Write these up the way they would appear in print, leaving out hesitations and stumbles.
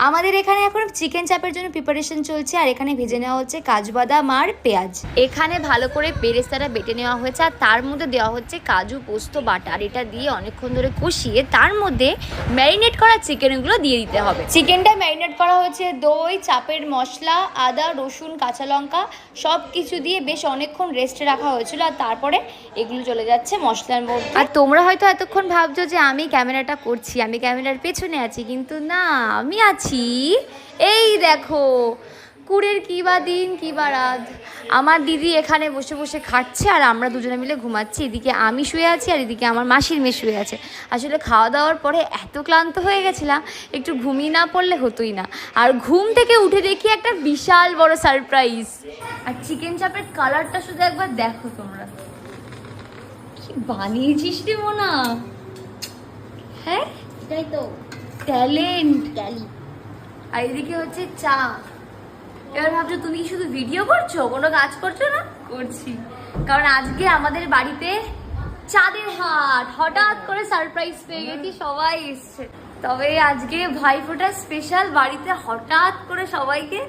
আমাদের এখানে এখন চিকেন চাপের জন্য প্রিপারেশন চলছে, আর এখানে ভেজে নেওয়া হচ্ছে কাজু বাদাম আর পেঁয়াজ। এখানে ভালো করে বেরেস্তাটা বেটে নেওয়া হয়েছে, আর তার মধ্যে দেওয়া হচ্ছে কাজু পোস্ত বাটা, আর এটা দিয়ে অনেকক্ষণ ধরে কষিয়ে তার মধ্যে ম্যারিনেট করা চিকেনগুলো দিয়ে দিতে হবে। চিকেনটা ম্যারিনেট করা হয়েছে দই, চাপের মশলা, আদা, রসুন, কাঁচা লঙ্কা সব কিছু দিয়ে বেশ অনেকক্ষণ রেস্টে রাখা হয়েছিল, আর তারপরে এগুলো চলে যাচ্ছে মশলার মধ্যে। আর তোমরা হয়তো এতক্ষণ ভাবছো যে আমি ক্যামেরাটা করছি, আমি ক্যামেরার পেছনে আছি, কিন্তু না, আমি আছি এই দেখো, কুড়ের কী বা দিন কী বা রাত। আমার দিদি এখানে বসে বসে খাচ্ছে, আর আমরা দুজনে মিলে ঘুমাচ্ছি। এদিকে আমি শুয়ে আছি, আর এদিকে আমার মাসির মেয়ে শুয়ে আছে। আসলে খাওয়া দাওয়ার পরে এত ক্লান্ত হয়ে গেছিলাম, একটু ঘুমিয়ে না পড়লে হতোই না। আর ঘুম থেকে উঠে দেখি একটা বিশাল বড় সারপ্রাইজ। আর চিকেন চাপের কালারটা শুধু একবার দেখো তোমরা, কি বানিয়েছিস রে মোনা। হ্যাঁ এটাই তো ট্যালেন্ট। ট্যালি। আর এদিকে হচ্ছে চা। এবার ভাবছো তুমি কি শুধু ভিডিও করছো, কোনো কাজ করছো না? করছি, কারণ আজকে আমাদের বাড়িতে চাঁদের হাট, হঠাৎ করে সারপ্রাইজ পেয়ে গেছি, সবাই এসছে। তবে আজকে ভাইফোঁটা স্পেশাল, বাড়িতে হঠাৎ করে সবাইকে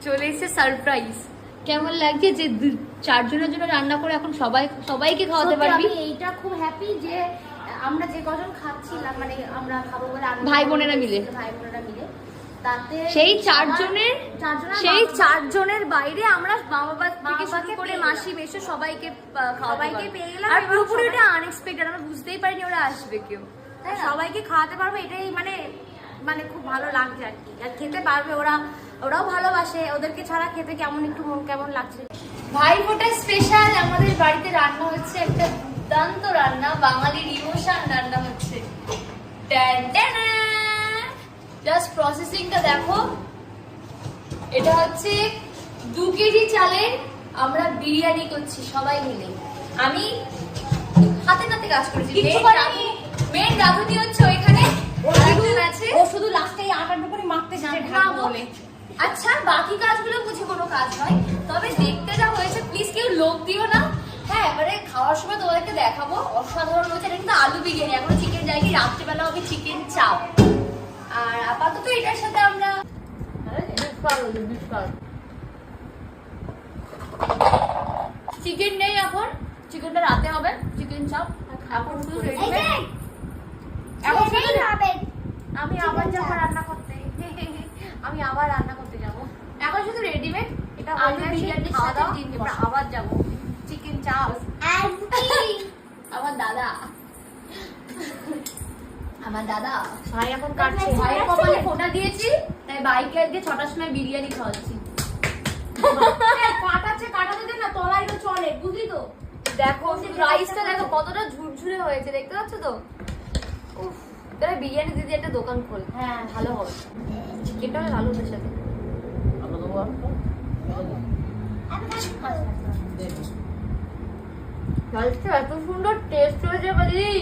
চলে এসছে সারপ্রাইজ। কেমন লাগছে যে 4 জনের জন্য রান্না করে এখন সবাইকে খাওয়াতে পারবি? এইটা খুব হ্যাপি যে আমরা যে কজন খাচ্ছিলাম, মানে আমরা খাবো বলে ভাই বোনেরা মিলে তাতে সেই 4 জনের বাইরে আমরা মা বাবা থেকে শুরু করে মাসি মেশো সবাইকে পেয়ে গেলাম। আর পুরোপুরি এটা আনএক্সপেক্টেড, আমরা বুঝতেই পারিনি ওরা আসবে কেউ। সবাইকে খাওয়াতে পারবো, এটাই মানে খুব ভালো লাগছে আর কি। আর খেতে পারবে ওরাও ভালোবাসে, ওদেরকে ছাড়া খেতে কেমন একটু মন কেমন লাগছে। ভাইফোঁটা স্পেশাল আমাদের বাড়িতে রান্না হচ্ছে, একটা দুর্দান্ত রান্না, বাঙালির ইমোশন রান্না হচ্ছে। জাস্ট প্রসেসিংটা দেখো। এটা হচ্ছে 2 কেজি চালের আমরা বিরিয়ানি করছি সবাই মিলে। আমি হাতে নাতে কাজ করেছি, মেন রাঁধুনি হচ্ছে ওইখানে, ও শুধু লাস্টে আটার উপরে মাখতে বলে। আচ্ছা, বাকি কাজগুলো বুঝে কোনো কাজ নয়, তবে দেখতে যা হয়েছে প্লিজ কেউ লোভ দিও না। হ্যাঁ, এবারে খাওয়ার সময় তোমাদেরকে দেখাবো, অসাধারণ হয়েছে। এটা কিন্তু আলু বিরিয়ানি, এখন চিকেন যায়নি, রাত্রিবেলা হবে চিকেন চাপ। আর আপাতত এটার সাথে আমরা চিকেন নেই, এখন চিকেনটা রাতে হবে, চিকেন চাপ। এখন শুধু আমি আবার যাবো রান্না করতে, আমি আবার রান্না করতে যাবো। এখন শুধু রেডিমেড এটা আলু বিরিয়ানি খাওয়া দাওয়া, আমরা আবার যাবো চিকেন চাপ। আমার দাদা ভাই এখন কাটছে, ভাইয়ের কপালে ফোঁটা দিয়েছি, তাই বাইকে আজকে 6টার সময় বিরিয়ানি খাওয়াচ্ছি। কাটাতে দে না, তলায় তো চলে, বুঝলি তো। দেখো রাইসটা দেখো কতটা ঝুরঝুরে হয়েছে, দেখতে পাচ্ছ তো। উফ, তাহলে বিরিয়ানি দিদি একটা দোকান খোল, হ্যাঁ ভালো হবে। চিকেনটা ভালো ওদের সাথে। রাইসটা এত সুন্দর টেস্ট হয়েছে দিদি।